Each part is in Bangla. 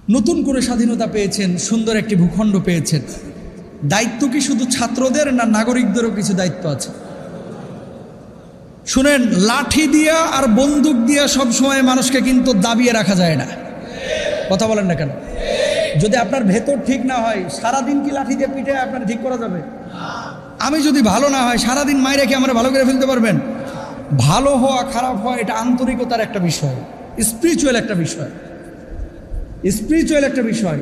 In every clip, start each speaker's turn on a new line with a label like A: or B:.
A: নতুন করে স্বাধীনতা পেয়েছেন, সুন্দর একটি ভূখণ্ড পেয়েছেন। দায়িত্ব কি শুধু ছাত্রদের, না নাগরিকদেরও কিছু দায়িত্ব আছে? শুনেন, লাঠি দিয়া আর বন্দুক দিয়া সবসময় মানুষকে কিন্তু দাবিয়ে রাখা যায় না। কথা বলেন না কেন? যদি আপনার ভেতর ঠিক না হয়, সারাদিন কি লাঠি দিয়ে পিঠে আপনার ঠিক করা যাবে? আমি যদি ভালো না হয়, সারাদিন মায়ের রেখে আমরা ভালো করে ফেলতে পারবেন? ভালো হওয়া খারাপ হওয়া এটা আন্তরিকতার একটা বিষয়, স্পিরিচুয়াল একটা বিষয়, স্পিরিচুয়াল একটা বিষয়।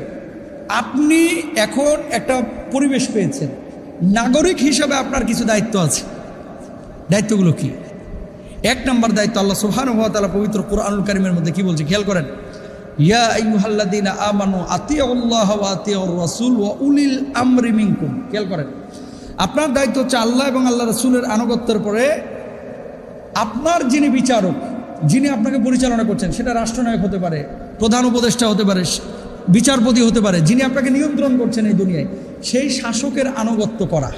A: আপনি এখন একটা পরিবেশ পেয়েছেন, নাগরিক হিসাবে আপনার কিছু দায়িত্ব আছে। দায়িত্বগুলো কি? এক নম্বর দায়িত্ব, আল্লাহ সুবহানাহু ওয়া তাআলা পবিত্র কুরআনুল কারীমের মধ্যে কি বলছে খেয়াল করেন। ইয়া আইয়ুহাল্লাযীনা আমানু আতিউল্লাহ ওয়া আতিউর রাসূল ওয়া উলিল আমরি মিনকুম। খেয়াল করেন, আপনার দায়িত্ব হচ্ছে আল্লাহ এবং আল্লাহ রাসূলের আনুগত্যের পরে আপনার যিনি বিচারক, যিনি আপনাকে পরিচালনা করছেন, সেটা রাষ্ট্রনায়ক হতে পারে, প্রধান উপদেষ্টা হতে পারে, বিচারপতি হতে পারে, যিনি আপনাকে নিয়ন্ত্রণ করছেন এই দুনিয়ায়, সেই শাসকের আনুগত্য করা,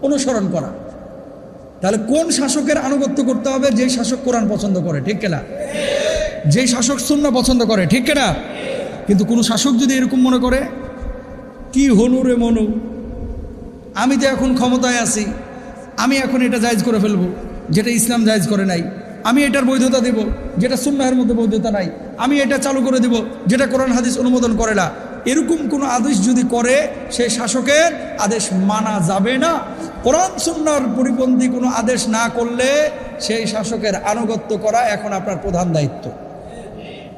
A: অনুসরণ করা। তাহলে কোন শাসকের আনুগত্য করতে হবে? যেই শাসক কোরআন পছন্দ করে, ঠিক কিনা? যেই শাসক সুন্নাহ পছন্দ করে, ঠিক কিনা? কিন্তু কোনো শাসক যদি এরকম মনে করে, কি হনু রে মনু, আমি তো এখন ক্ষমতায় আছি, আমি এখন এটা জায়েজ করে ফেলবো যেটা ইসলাম জায়েজ করে নাই, আমি এটার বৈধতা দেব যেটা সুন্নাহের মধ্যে বৈধতা নাই, আমি এটা চালু করে দেব যেটা কোরআন হাদিস অনুমোদন করে না, এরকম কোনো আদেশ যদি করে, সেই শাসকের আদেশ মানা যাবে না। কোরআন সুন্নাহর পরিপন্থী কোনো আদেশ না করলে সেই শাসকের আনুগত্য করা এখন আপনার প্রধান দায়িত্ব।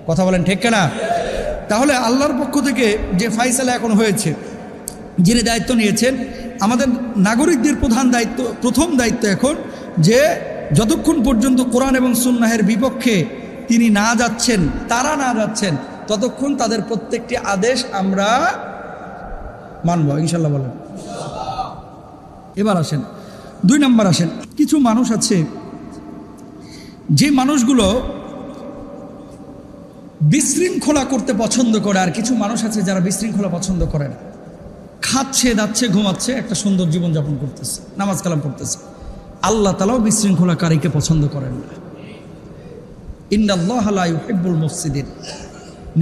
A: কথা বলেন ঠিক কিনা? তাহলে আল্লাহর পক্ষ থেকে যে ফাইসালা এখন হয়েছে, যিনি দায়িত্ব নিয়েছেন, আমাদের নাগরিকদের প্রধান দায়িত্ব, প্রথম দায়িত্ব এখন যে যতক্ষণ পর্যন্ত কোরআন এবং সুন্নাহের বিপক্ষে তিনি না যাচ্ছেন, তারা না যাচ্ছেন, ততক্ষণ তাদের প্রত্যেকটি আদেশ আমরা মানব, ইনশাল্লাহ বলেন। এবার আসেন, 2 নম্বর আসেন। কিছু মানুষ আছে, যে মানুষগুলো বিশৃঙ্খলা করতে পছন্দ করে, আর কিছু মানুষ আছে যারা বিশৃঙ্খলা পছন্দ করে না। খাচ্ছে, দাচ্ছে, ঘুমাচ্ছে, একটা সুন্দর জীবনযাপন করতেছে, নামাজ কালাম পড়তেছে। আল্লাহ তাআলাও বিশৃঙ্খলাকারীকে পছন্দ করেন না। ইন্নাল্লাহা লা ইউহিব্বুল মুফসিদিন।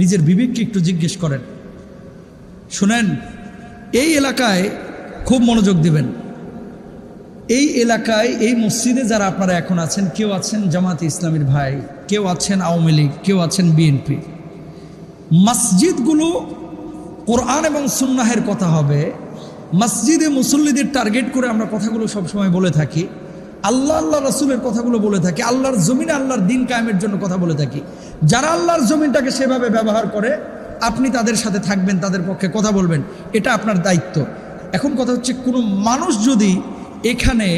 A: নিজের বিবেককে একটু জিজ্ঞেস করেন। শুনেন, এই এলাকায় খুব মনোযোগ দিবেন। এই এলাকায়, এই মসজিদে যারা আপনারা এখন আছেন, কেউ আছেন জামাতে ইসলামীর ভাই, কেউ আছেন আওয়ামী লীগ, কেউ আছেন বিএনপি। মসজিদগুলো কোরআন এবং সুন্নাহের কথা হবে। মসজিদে মুসল্লিদের টার্গেট করে আমরা কথাগুলো সবসময় বলে থাকি, আল্লাহ আল্লাহ রাসূলের কথাগুলো বলে থাকি, আল্লাহর জমিনে আল্লাহর দিন কায়েমের জন্য কথা বলে থাকি। যারা আল্লাহর জমিনটাকে সেভাবে ব্যবহার করে, আপনি তাদের সাথে থাকবেন, তাদের পক্ষে কথা বলবেন, এটা আপনার দায়িত্ব। এখন কথা হচ্ছে, কোনো মানুষ যদি এখানে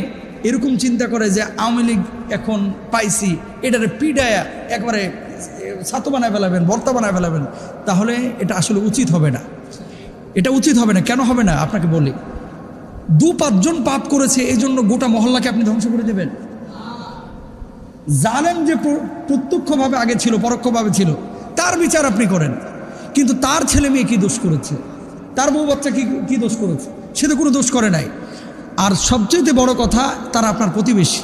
A: এরকম চিন্তা করে যে আওয়ামী লীগ এখন পাইছি, এটারে পিডায়া একবারে ছাত্র বানায় ফেলাবেন, বর্তা বানায় ফেলাবেন, তাহলে এটা আসলে উচিত হবে না। এটা উচিত হবে না। কেন হবে না আপনাকে বলি। 2-5 জন পাপ করেছে, এই জন্য গোটা মহল্লাকে আপনি ধ্বংস করে দেবেন? জানেন যে প্রত্যক্ষভাবে আগে ছিল, পরোক্ষভাবে ছিল, তার বিচার আপনি করেন। কিন্তু তার ছেলে মেয়ে কি দোষ করেছে, তার বউ বাচ্চা কি দোষ করেছে? সে তো কোনো দোষ করে নাই। আর সবচেয়ে বড় কথা, তারা আপনার প্রতিবেশী।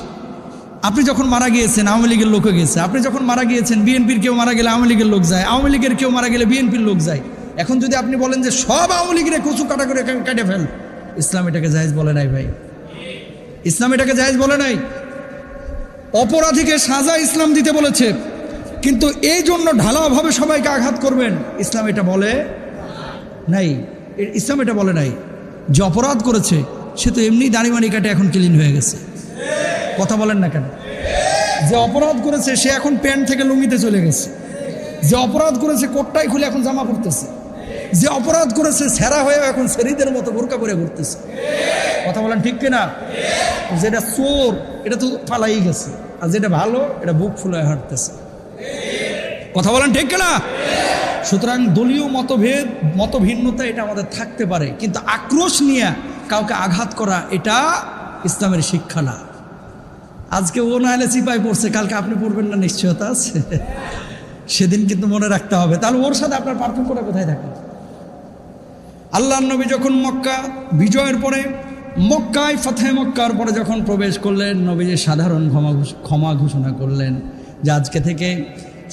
A: আপনি যখন মারা গিয়েছেন, আওয়ামী লীগের লোকও গেছে। আপনি যখন মারা গিয়েছেন, বিএনপির কেউ মারা গেলে আওয়ামী লীগের লোক যায়, আওয়ামী লীগের কেউ মারা গেলে বিএনপির লোক যায়। এখন যদি আপনি বলেন যে সব আওয়ামী লীগের কচু কাটা করে কেটে ফেল, ইসলাম এটাকে জায়েজ বলে নাই ভাই। ইসলাম এটাকে জায়েজ বলে নাই। অপরাধীকে সাজা ইসলাম দিতে বলেছে, কিন্তু এই জন্য ঢালাওভাবে সবাইকে আঘাত করবেন, ইসলাম এটা বলে নাই। ইসলাম এটা বলে নাই। যে অপরাধ করেছে সে তো এমনি দাড়িমাড়ি কাটে এখন ক্লিন হয়ে গেছে। কথা বলেন না কেন? যে অপরাধ করেছে সে এখন প্যান্ট থেকে লুঙ্গিতে চলে গেছে। যে অপরাধ করেছে কোটটাই খুলে এখন জামা পরতেছে। যে অপরাধ করেছে ছেঁড়া হয়ে এখন শরীরের মতো বোরকা পরে ঘুরতেছে। কথা বলেন ঠিক কিনা? যেটা চোর এটা তো পালাই গেছে, আর যেটা ভালো এটা বুক ফুলায় হাঁটতেছে। কথা বলেন ঠিক কিনা? সুতরাং দলীয় মতভিন্নতা এটা আমাদের থাকতে পারে, কিন্তু আক্রোশ নিয়ে কাউকে আঘাত করা এটা ইসলামের শিক্ষা না। আজকে ও না হলে চিপাই পড়ছে, কালকে আপনি পড়বেন না নিশ্চয়তা আছে? সেদিন কিন্তু মনে রাখতে হবে। তাহলে ওর সাথে আপনার পার্থক্যটা কোথায় থাকে? আল্লাহর নবী যখন মক্কা বিজয়ের পরে, মক্কায় ফাতহে মক্কার পরে যখন প্রবেশ করলেন, নবীজি সাধারণ ক্ষমা ঘোষণা করলেন যে আজকে থেকে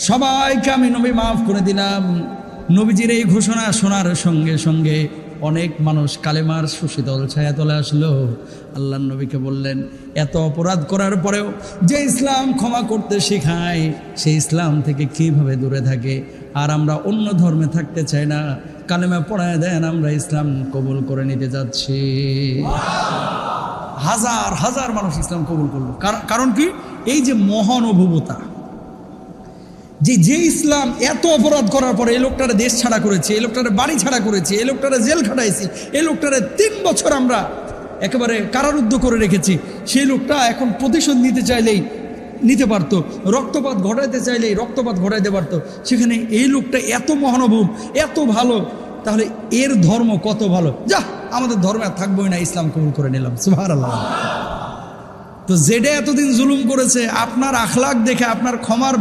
A: সবাইকে আমি নবী মাফ করে দিলাম, নবীজির এই ঘোষণা শোনার সঙ্গে সঙ্গে অনেক মানুষ কালেমার সুশীতল ছায়াতলে আসলো। আল্লাহর নবীকে বললেন, এত অপরাধ করার পরেও যে ইসলাম ক্ষমা করতে শেখায় সেই ইসলাম থেকে কিভাবে দূরে থাকে? আর আমরা অন্য ধর্মে থাকতে চাই না, কালেমা পড়ায় দেন, আমরা ইসলাম কবুল করে নিতে যাচ্ছি। হাজার হাজার মানুষ ইসলাম কবুল করলো। কারণ কি? এই যে মহানুভবতা, যে ইসলাম এত অপরাধ করার পরে এই লোকটারে দেশ ছাড়া করেছে, এই লোকটারে বাড়ি ছাড়া করেছে, এই লোকটারে জেল খাটাইছি, এই লোকটারে 3 বছর আমরা একেবারে কারারুদ্ধ করে রেখেছি, সেই লোকটা এখন প্রতিশোধ নিতে চাইলেই নিতে পারতো, রক্তপাত ঘটাইতে চাইলেই রক্তপাত ঘটাইতে পারতো। সেখানে এই লোকটা এত মহানুভব, এত ভালো, তাহলে এর ধর্ম কত ভালো, যা আমাদের ধর্মে আর থাকবোই না, ইসলাম কবুল করে নিলাম। সুবহানাল্লাহ। তো যেটা এতদিন জুলুম করেছে, আপনার আখলাক দেখে, আপনার ক্ষমার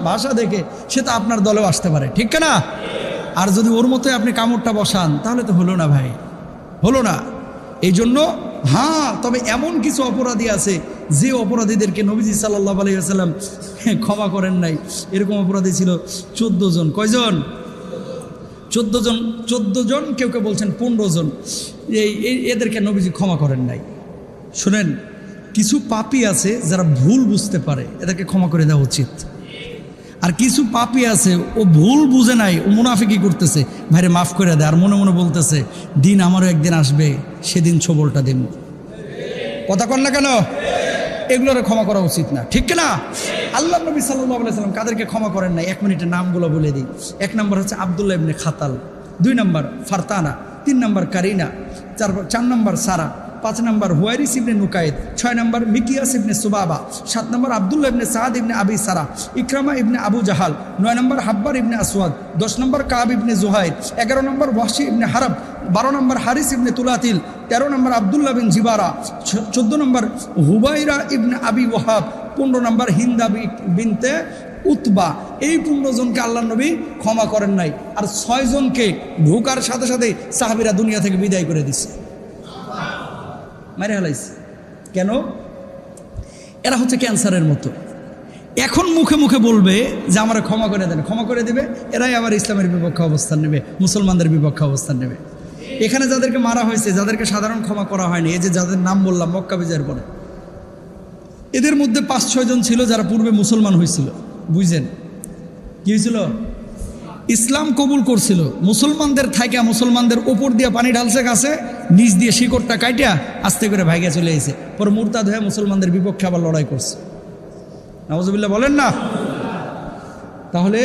A: ভাষা দেখে সে তো আপনার দলেও আসতে পারে, ঠিক না? আর যদি ওর মতোই আপনি কামড়টা বসান, তাহলে তো হলো না ভাই, হলো না। এই জন্য হ্যাঁ, তবে এমন কিছু অপরাধী আছে যে অপরাধীদেরকে নবীজি সাল্লাল্লাহু আলাইহি ওয়াসাল্লাম ক্ষমা করেন নাই। এরকম অপরাধী ছিল 14 জন। কয়জন? 14 জন, কেউ কেউ বলছেন 15 জন। এদেরকে নবীজি ক্ষমা করেন নাই। শুনেন, কিছু পাপী আছে যারা ভুল বুঝতে পারে, এদেরকে ক্ষমা করে দেওয়া উচিত। আর কিছু পাপী আছে, ও ভুল বুঝে নাই, ও মুনাফিকি করতেছে, ভাইরে মাফ করে দেয়, আর মনে মনে বলতেছে দিন আমারও একদিন আসবে, সেদিন ছবলটা দেব। কথা কন না কেন? এগুলোর ক্ষমা করা উচিত না, ঠিক না? আল্লাহ নবী সাল্লাল্লাহু আলাইহি সাল্লাম কাদেরকে ক্ষমা করেন নাই? 1 মিনিটে নামগুলো বলে দিই। 1 নম্বর হচ্ছে আব্দুল্লাহ ইবনে খাতাল, 2 নম্বর ফারতানা, 3 নম্বর কারিনা, 4 নম্বর সারা, 5 নম্বর হুয়াইরিস ইবনে নুকায়েদ, 6 নম্বর মিকিয়াস ইবনে সুবাবা, 7 নম্বর আব্দুল্লাহ ইবনে সাদ ইবনে আবি সারা, ইকরামা ইবনে আবু জাহাল, 9 নম্বর হাব্বার ইবনে আসওয়াদ, 10 নম্বর কাব ইবনে জুহাইর, 11 নম্বর ওয়াহশি ইবনে হারব, 12 নম্বর হারিস ইবনে তুলাতিল, 13 নম্বর আব্দুল্লাহ বিন জিবারা, 14 নম্বর হুবাইরা ইবনে আবি ওয়াহাব, 15 নম্বর হিন্দা বিনতে উতবা। এই 15 জনকে আল্লাহ নবী ক্ষমা করেন নাই। আর 6 জনকে ঢোকার সাথে সাথে সাহাবীরা দুনিয়া থেকে বিদায় করে দিচ্ছে, মেরে ফেলাইছে। কেন? এরা হচ্ছে ক্যান্সারের মতো। এখন মুখে মুখে বলবে যে আমার ক্ষমা করে দেন, ক্ষমা করে দেবে, এরাই আবার ইসলামের বিপক্ষে অবস্থান নেবে, মুসলমানদের বিপক্ষে অবস্থান নেবে। এখানে যাদেরকে মারা হয়েছে, যাদেরকে সাধারণ ক্ষমা করা হয়নি, এই যে যাদের নাম বললাম মক্কা বিজয়ের পরে, এদের মধ্যে 5-6 জন ছিল যারা পূর্বে মুসলমান হয়েছিল। বুঝছেন কি হয়েছিল? ইসলাম কবুল করছিল, মুসলমানদের থাইকা মুসলমানদের ওপর দিয়ে পানি ঢালছে গাছে, নিচ দিয়ে শিকড়টা কাটিয়া আস্তে করে ভাইগা চলে এসেছে, পরে মুরতাদ হয়ে মুসলমানদের বিপক্ষে আবার লড়াই করছে। নাউজুবিল্লাহ বলেন না? তাহলে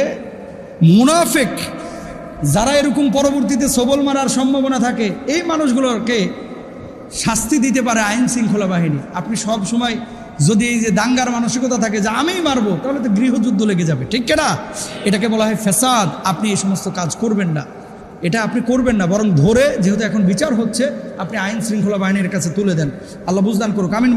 A: মুনাফিক যারা এরকম পরবর্তীতে সবল মারার সম্ভাবনা থাকে, এই মানুষগুলোকে শাস্তি দিতে পারে আইন শৃঙ্খলা বাহিনী। আপনি সব সময় যদি এই যে দাঙ্গার মানসিকতা থাকে যে আমিই মারবো, তাহলে তো গৃহযুদ্ধ লেগে যাবে, ঠিক না? এটাকে বলা হয় ফ্যাসাদ। আপনি এই সমস্ত কাজ করবেন না, এটা আপনি করবেন না, বরং ধরে, যেহেতু এখন বিচার হচ্ছে, আপনি আইন শৃঙ্খলা বাহিনীর কাছে তুলে দেন। আল্লাহ বুঝদান করুক, আমিন।